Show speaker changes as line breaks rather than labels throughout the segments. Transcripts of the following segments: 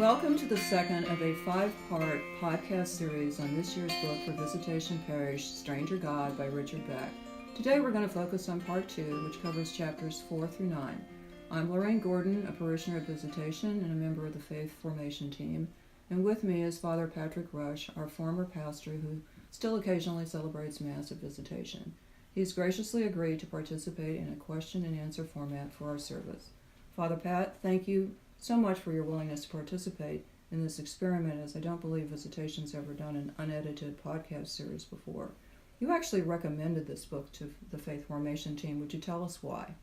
Welcome to the second of a 5-part podcast series on this year's book for Visitation Parish, Stranger God by Richard Beck. Today we're going to focus on part 2, which covers chapters 4 through 9. I'm Lorraine Gordon, a parishioner at Visitation and a member of the Faith Formation team, and with me is Father Patrick Rush, our former pastor who still occasionally celebrates Mass at Visitation. He's graciously agreed to participate in a question and answer format for our service. Father Pat, thank you so much for your willingness to participate in this experiment, as I don't believe Visitation's ever done an unedited podcast series before. You actually recommended this book to the Faith Formation team. Would you tell us why?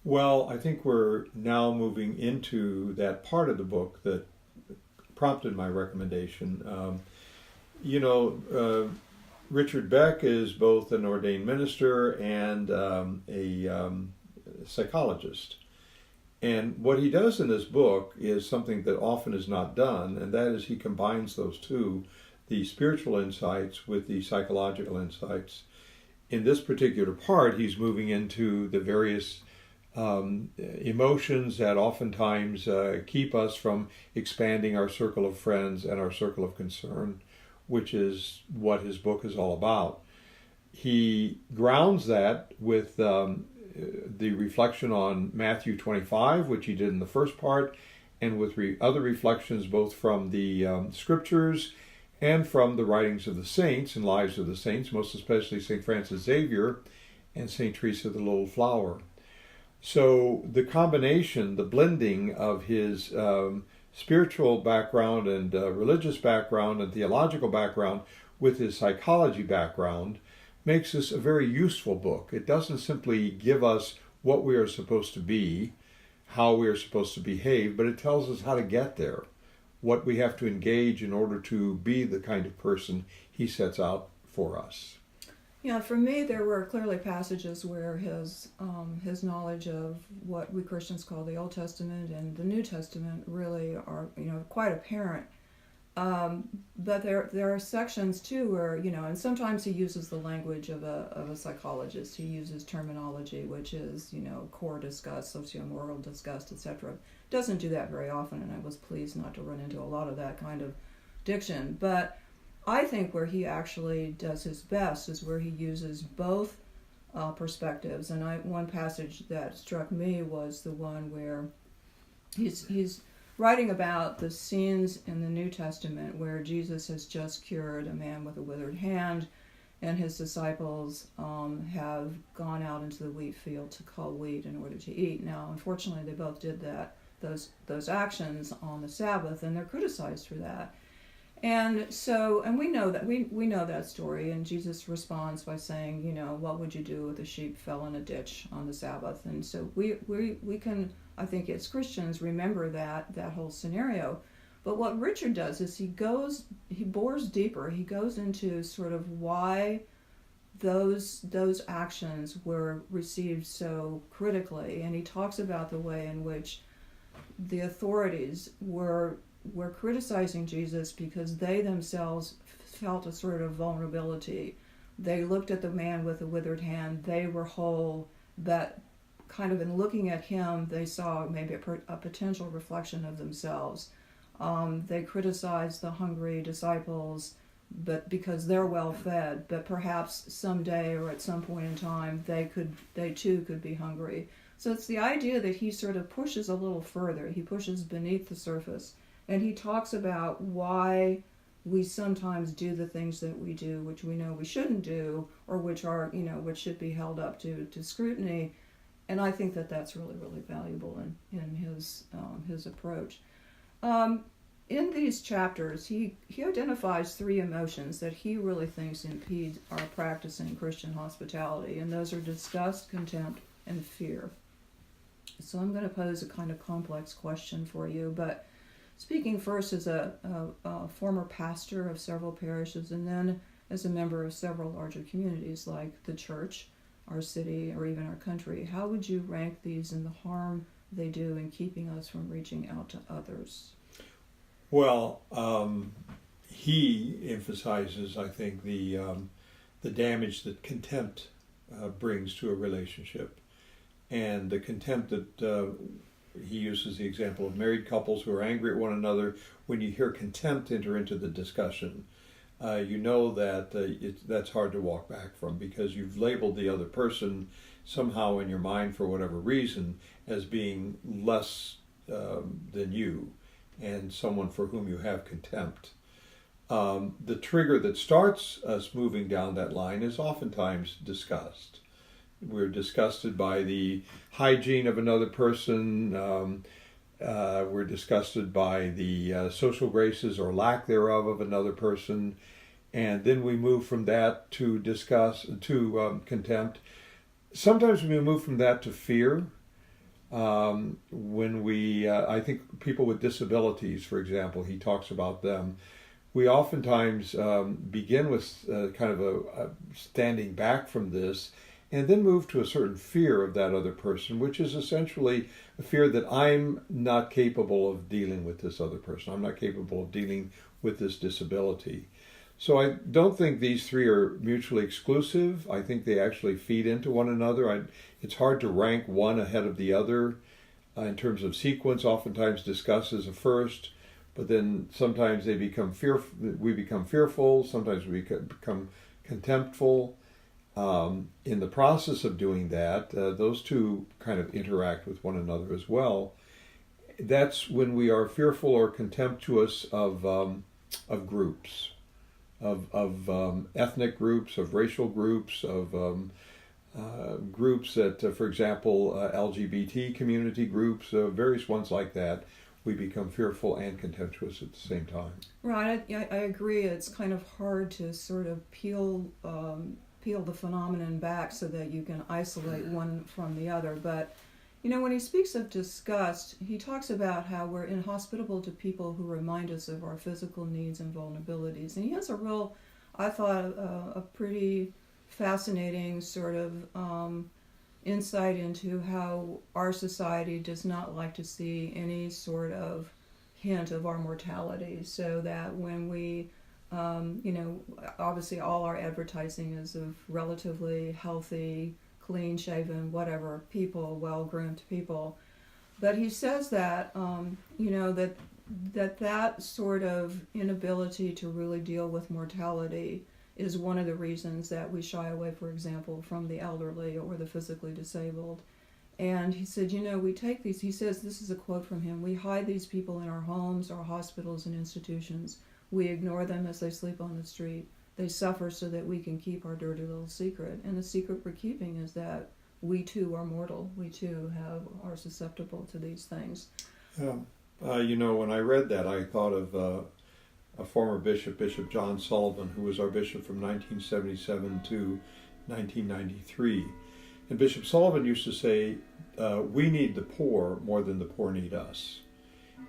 Well, I think we're now moving into that part of the book that prompted my recommendation. Richard Beck is both an ordained minister and a psychologist. And what he does in this book is something that often is not done, and that is he combines those two, the spiritual insights with the psychological insights. In this particular part, he's moving into the various emotions that oftentimes keep us from expanding our circle of friends and our circle of concern, which is what his book is all about. He grounds that with the reflection on Matthew 25, which he did in the first part, and with other reflections both from the scriptures and from the writings of the saints and lives of the saints, most especially St. Francis Xavier and St. Teresa of the Little Flower. So the combination, the blending of his spiritual background and religious background and theological background with his psychology background makes this a very useful book. It doesn't simply give us what we are supposed to be, how we are supposed to behave, but it tells us how to get there, what we have to engage in order to be the kind of person he sets out for us.
Yeah, for me, there were clearly passages where his knowledge of what we Christians call the Old Testament and the New Testament really are, quite apparent. But there are sections too where, and sometimes he uses the language of a psychologist. He uses terminology which is, core disgust, socio-moral disgust, etc. Doesn't do that very often, and I was pleased not to run into a lot of that kind of diction. But I think where he actually does his best is where he uses both perspectives. And one passage that struck me was the one where he's writing about the scenes in the New Testament where Jesus has just cured a man with a withered hand, and his disciples have gone out into the wheat field to cull wheat in order to eat. Now, unfortunately, they both did those actions on the Sabbath, and they're criticized for that. And we know that story, and Jesus responds by saying, what would you do if a sheep fell in a ditch on the Sabbath? And so we can, I think, as Christians, remember that whole scenario. But what Richard does is he bores deeper. He goes into sort of why those actions were received so critically, and he talks about the way in which the authorities were criticizing Jesus because they themselves felt a sort of vulnerability. They looked at the man with the withered hand. They were whole, but kind of in looking at him, they saw maybe a potential reflection of themselves. They criticized the hungry disciples, but because they're well fed, but perhaps someday or at some point in time, they too could be hungry. So it's the idea that he sort of pushes a little further. He pushes beneath the surface. And he talks about why we sometimes do the things that we do, which we know we shouldn't do, or which are, which should be held up to scrutiny. And I think that that's really, really valuable in his approach. In these chapters, he identifies 3 emotions that he really thinks impede our practicing Christian hospitality, and those are disgust, contempt, and fear. So I'm going to pose a kind of complex question for you, but speaking first as a former pastor of several parishes, and then as a member of several larger communities like the church, our city, or even our country, how would you rank these in the harm they do in keeping us from reaching out to others?
Well, he emphasizes, I think, the damage that contempt brings to a relationship, and the contempt that he uses the example of married couples who are angry at one another. When you hear contempt enter into the discussion, you know that that's hard to walk back from, because you've labeled the other person somehow in your mind, for whatever reason, as being less than you, and someone for whom you have contempt. The trigger that starts us moving down that line is oftentimes disgust. We're disgusted by the hygiene of another person. We're disgusted by the social graces or lack thereof of another person. And then we move from that to disgust, to contempt. Sometimes we move from that to fear. When we, I think people with disabilities, for example, he talks about them. We oftentimes begin with kind of a standing back from this, and then move to a certain fear of that other person, which is essentially a fear that I'm not capable of dealing with this other person. I'm not capable of dealing with this disability. So I don't think these three are mutually exclusive. I think they actually feed into one another. It's hard to rank one ahead of the other in terms of sequence. Oftentimes disgust is a first, but then sometimes they become we become fearful. Sometimes we become contemptful. In the process of doing that, those two kind of interact with one another as well. That's when we are fearful or contemptuous of groups, of ethnic groups, of racial groups, of groups that, for example, LGBT community groups, various ones like that. We become fearful and contemptuous at the same time.
Right, I agree. It's kind of hard to sort of peel the phenomenon back so that you can isolate one from the other. But, when he speaks of disgust, he talks about how we're inhospitable to people who remind us of our physical needs and vulnerabilities. And he has I thought, a pretty fascinating sort of insight into how our society does not like to see any sort of hint of our mortality, so that when we obviously all our advertising is of relatively healthy, clean-shaven, whatever people, well-groomed people. But he says that, that sort of inability to really deal with mortality is one of the reasons that we shy away, for example, from the elderly or the physically disabled. And he said, we take these, he says, this is a quote from him, we hide these people in our homes, our hospitals, and institutions. We ignore them as they sleep on the street. They suffer so that we can keep our dirty little secret. And the secret we're keeping is that we too are mortal. We too are susceptible to these things.
When I read that, I thought of a former bishop, Bishop John Sullivan, who was our bishop from 1977 to 1993. And Bishop Sullivan used to say, we need the poor more than the poor need us.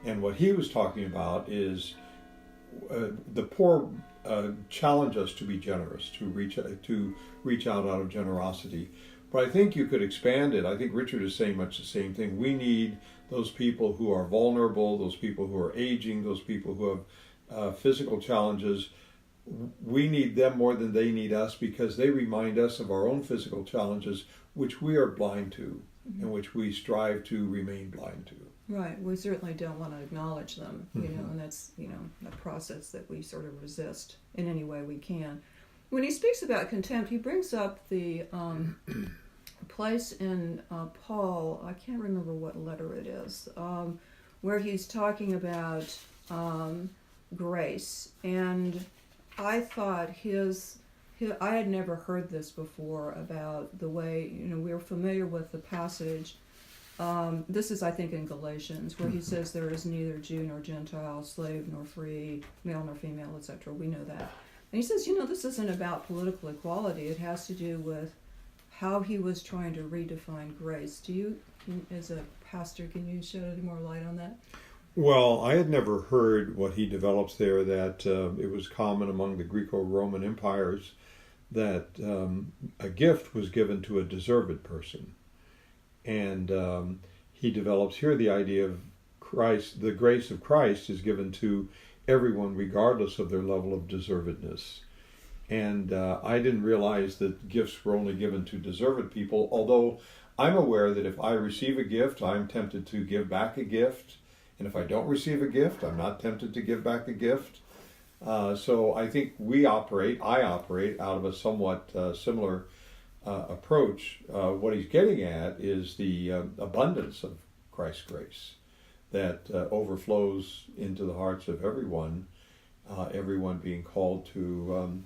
And what he was talking about is the poor challenge us to be generous, to reach out of generosity. But I think you could expand it. I think Richard is saying much the same thing. We need those people who are vulnerable, those people who are aging, those people who have physical challenges. We need them more than they need us, because they remind us of our own physical challenges, which we are blind to, mm-hmm. and which we strive to remain blind to.
Right. We certainly don't want to acknowledge them, mm-hmm. And that's, a process that we sort of resist in any way we can. When he speaks about contempt, he brings up the place in Paul, I can't remember what letter it is, where he's talking about grace. And I thought I had never heard this before about the way, we're familiar with the passage. This is, I think, in Galatians, where he says there is neither Jew nor Gentile, slave nor free, male nor female, etc. We know that. And he says, this isn't about political equality. It has to do with how he was trying to redefine grace. As a pastor, can you shed any more light on that?
Well, I had never heard what he develops there, that it was common among the Greco-Roman empires that a gift was given to a deserved person. And he develops here the idea of Christ, the grace of Christ is given to everyone regardless of their level of deservedness. And I didn't realize that gifts were only given to deserved people, although I'm aware that if I receive a gift, I'm tempted to give back a gift. And if I don't receive a gift, I'm not tempted to give back a gift. So I think I operate out of a somewhat similar approach. What he's getting at is the abundance of Christ's grace that overflows into the hearts of everyone, everyone being called to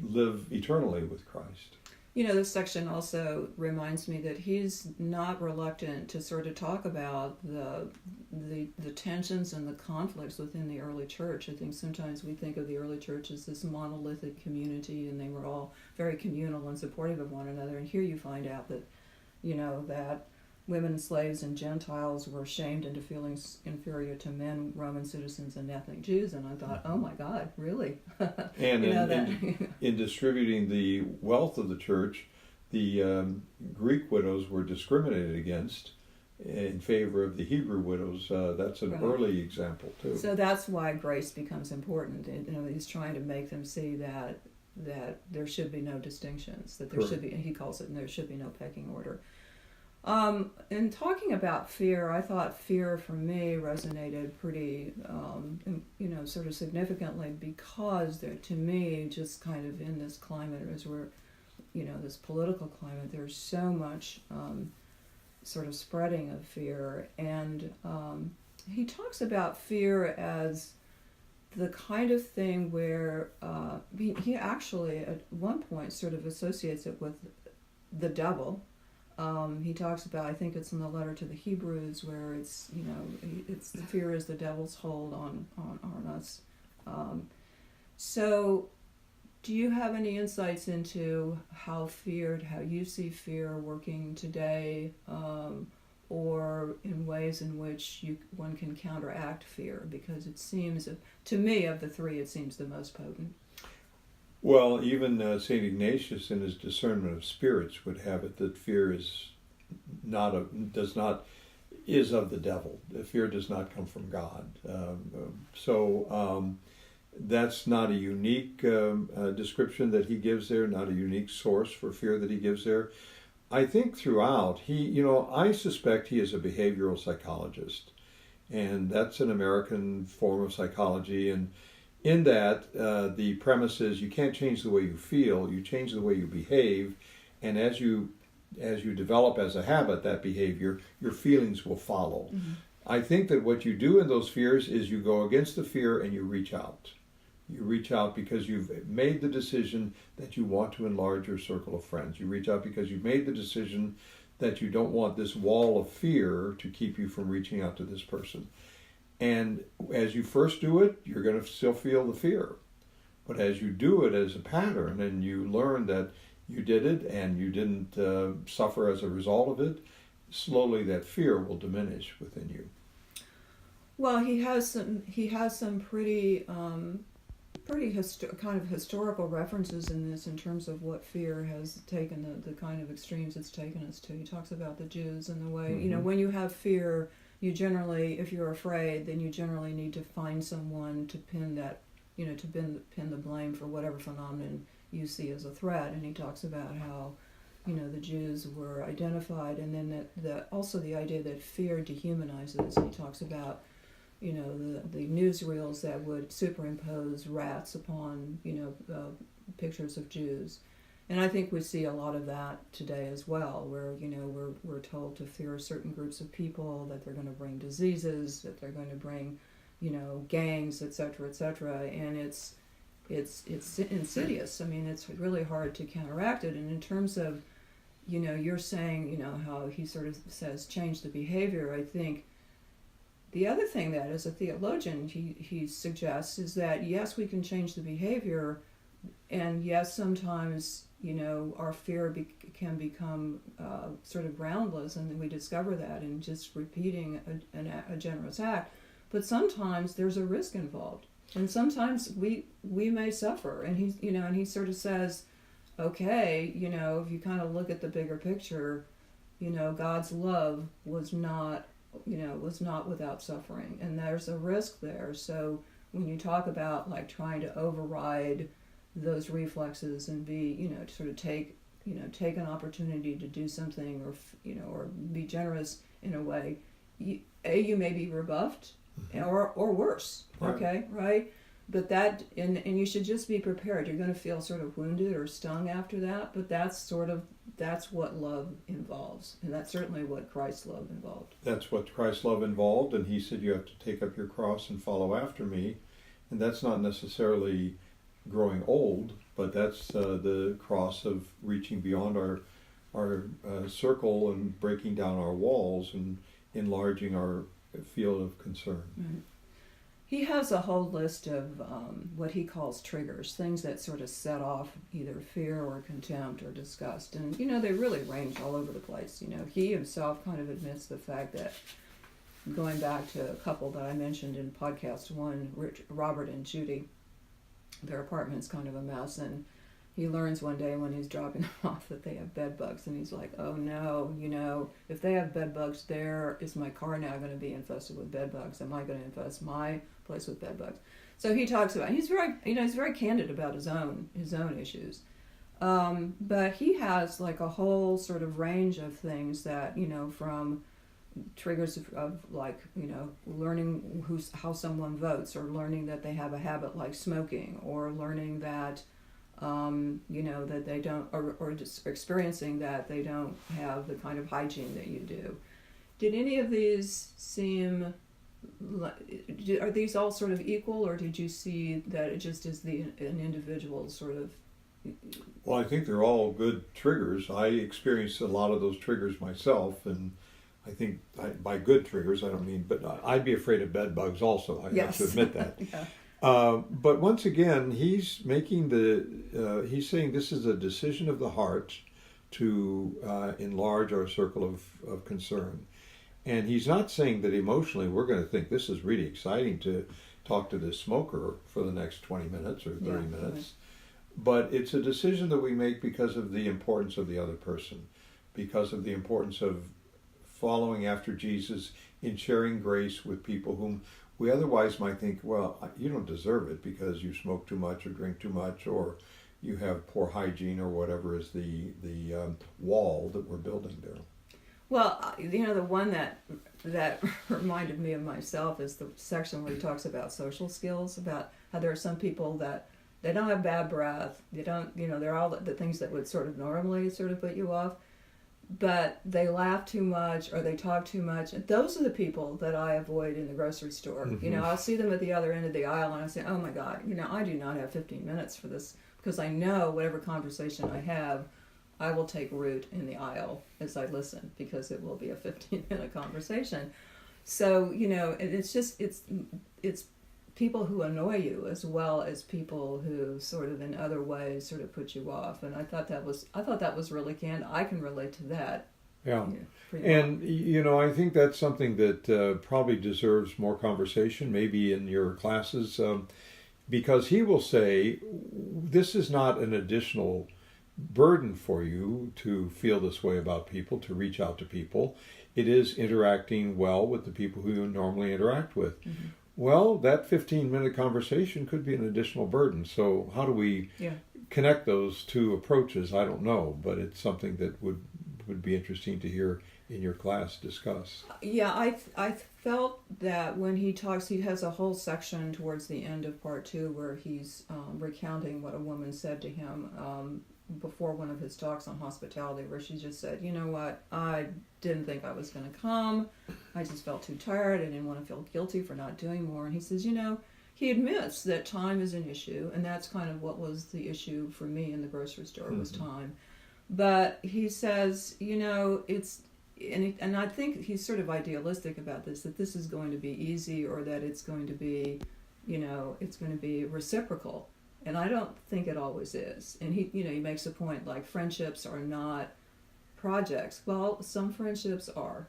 live eternally with Christ.
You know, this section also reminds me that he's not reluctant to sort of talk about the tensions and the conflicts within the early church. I think sometimes we think of the early church as this monolithic community, and they were all very communal and supportive of one another. And here you find out that, you know, that women, slaves, and Gentiles were shamed into feeling inferior to men, Roman citizens, and ethnic Jews. And I thought, oh my God, really?
And in distributing the wealth of the church, the Greek widows were discriminated against in favor of the Hebrew widows. That's an early example too.
So that's why grace becomes important. You know, he's trying to make them see that there should be no distinctions, that there should be, and he calls it, and there should be no pecking order. In talking about fear, I thought fear for me resonated pretty, sort of significantly, because there, to me, just kind of in this climate, as we're, this political climate, there's so much sort of spreading of fear. And he talks about fear as the kind of thing where he actually at one point sort of associates it with the devil. He talks about, I think it's in the letter to the Hebrews, where it's, it's the fear is the devil's hold on us. So do you have any insights into how you see fear working today, or in ways in which one can counteract fear? Because it seems, to me, of the three, it seems the most potent.
Well, even St. Ignatius in his discernment of spirits would have it that fear is of the devil. The fear does not come from God. So that's not a unique description that he gives there, not a unique source for fear that he gives there. I think throughout, I suspect he is a behavioral psychologist, and that's an American form of psychology. And in that, the premise is you can't change the way you feel, you change the way you behave, and as you develop as a habit that behavior, your feelings will follow. Mm-hmm. I think that what you do in those fears is you go against the fear and you reach out. You reach out because you've made the decision that you want to enlarge your circle of friends. You reach out because you've made the decision that you don't want this wall of fear to keep you from reaching out to this person. And as you first do it, you're going to still feel the fear. But as you do it as a pattern and you learn that you did it and you didn't suffer as a result of it, slowly that fear will diminish within you.
Well, he has some pretty kind of historical references in this, in terms of what fear has taken, the kind of extremes it's taken us to. He talks about the Jews and the way,
Mm-hmm.
When you have fear, you generally, if you're afraid, then you generally need to find someone to pin that, to pin the blame for whatever phenomenon you see as a threat. And he talks about how, the Jews were identified, and then also the idea that fear dehumanizes. And he talks about, the newsreels that would superimpose rats upon, pictures of Jews. And I think we see a lot of that today as well, where, we're told to fear certain groups of people, that they're going to bring diseases, that they're going to bring, gangs, et cetera, and it's insidious. I mean, it's really hard to counteract it. And in terms of, you're saying, how he sort of says change the behavior, I think the other thing that, as a theologian, he suggests is that, yes, we can change the behavior, and yes, sometimes, our fear can become sort of groundless, and we discover that in just repeating a generous act. But sometimes there's a risk involved, and sometimes we may suffer. And he sort of says, okay, if you kind of look at the bigger picture, God's love was not without suffering, and there's a risk there. So when you talk about like trying to override those reflexes and be, sort of take take an opportunity to do something, or or be generous in a way, you may be rebuffed, or worse.
Right.
Okay, right? But and you should just be prepared. You're going to feel sort of wounded or stung after that, but that's what love involves, and that's certainly what Christ's love involved.
That's what Christ's love involved, and he said you have to take up your cross and follow after me, and that's not necessarily growing old, but that's the cross of reaching beyond our circle and breaking down our walls and enlarging our field of concern.
Right. He has a whole list of what he calls triggers, things that sort of set off either fear or contempt or disgust. And, they really range all over the place. He himself kind of admits the fact that, going back to a couple that I mentioned in podcast 1, Robert and Judy, their apartment's kind of a mess. And he learns one day when he's dropping them off that they have bed bugs. And he's like, oh no, if they have bed bugs there, is my car now going to be infested with bed bugs? Am I going to infest my place with bed bugs? So he talks about, he's very candid about his own issues. But he has like a whole sort of range of things that, from triggers of like, learning how someone votes, or learning that they have a habit like smoking, or learning that that they don't, or just experiencing that they don't have the kind of hygiene that you do. Did any of these seem, are these all sort of equal, or did you see that it just is an individual sort of?
Well, I think they're all good triggers. I experienced a lot of those triggers myself, and I think by good triggers, I don't mean, but I'd be afraid of bed bugs also. I have to admit that.
Yeah.
But once again, he's making he's saying this is a decision of the heart to enlarge our circle of concern. And he's not saying that emotionally we're going to think this is really exciting to talk to this smoker for the next 20 minutes or 30 minutes. Right. But it's a decision that we make because of the importance of the other person, because of the importance of following after Jesus in sharing grace with people whom we otherwise might think, well, you don't deserve it because you smoke too much or drink too much, or you have poor hygiene, or whatever is the wall that we're building there.
Well, the one that reminded me of myself is the section where he talks about social skills, about how there are some people that they don't have bad breath, they don't, they're all the things that would sort of normally sort of put you off, but they laugh too much or they talk too much. And those are the people that I avoid in the grocery store.
Mm-hmm.
I'll see them at the other end of the aisle and I say, oh my God, I do not have 15 minutes for this, because I know whatever conversation I have, I will take root in the aisle as I listen, because it will be a 15-minute conversation. So, it's people who annoy you as well as people who sort of in other ways sort of put you off. And I thought that was really candid. I can relate to that.
Yeah. And, I think that's something that probably deserves more conversation, maybe in your classes, because he will say, this is not an additional burden for you to feel this way about people, to reach out to people. It is interacting well with the people who you normally interact with. Mm-hmm. Well, that 15-minute conversation could be an additional burden. So how do we connect those two approaches? I don't know, but it's something that would be interesting to hear in your class discuss.
Yeah, I felt that when he talks, he has a whole section towards the end of part 2 where he's recounting what a woman said to him before one of his talks on hospitality, where she just said, you know what, I didn't think I was going to come. I just felt too tired. I didn't want to feel guilty for not doing more. And he says, he admits that time is an issue, and that's kind of what was the issue for me in the grocery store, was time. But he says, it's, and I think he's sort of idealistic about this, that this is going to be easy, or that it's going to be, it's going to be reciprocal. And I don't think it always is. And he makes a point like friendships are not projects. Well, some friendships are,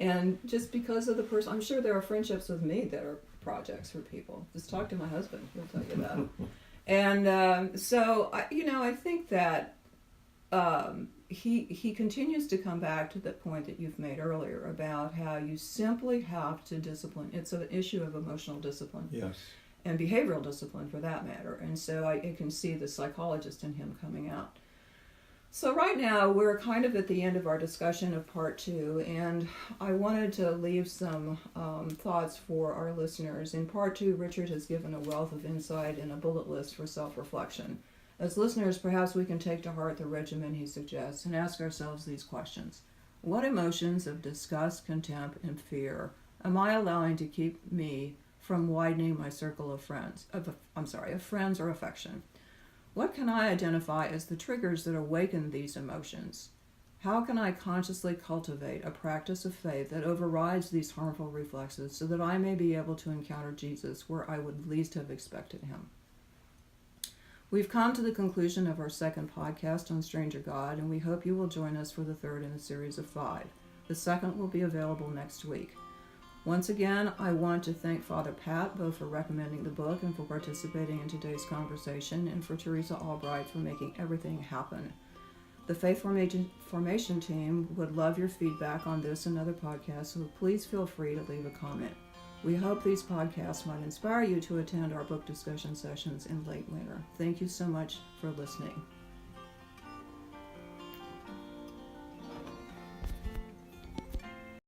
and just because of the person, I'm sure there are friendships with me that are projects for people. Just talk to my husband; he'll tell you that. And so, I think that he continues to come back to the point that you've made earlier about how you simply have to discipline. It's an issue of emotional discipline.
Yes.
And behavioral discipline, for that matter. And so I can see the psychologist in him coming out. So right now we're kind of at the end of our discussion of part 2, and I wanted to leave some thoughts for our listeners. In part 2, Richard has given a wealth of insight and a bullet list for self-reflection. As listeners, perhaps we can take to heart the regimen he suggests and ask ourselves these questions. What emotions of disgust, contempt, and fear am I allowing to keep me from widening my circle of friends, of friends or affection? What can I identify as the triggers that awaken these emotions? How can I consciously cultivate a practice of faith that overrides these harmful reflexes so that I may be able to encounter Jesus where I would least have expected him? We've come to the conclusion of our second podcast on Stranger God, and we hope you will join us for the third in a series of 5. The second will be available next week. Once again, I want to thank Father Pat both for recommending the book and for participating in today's conversation, and for Teresa Albright for making everything happen. The Faith Formation team would love your feedback on this and other podcasts, so please feel free to leave a comment. We hope these podcasts might inspire you to attend our book discussion sessions in late winter. Thank you so much for listening.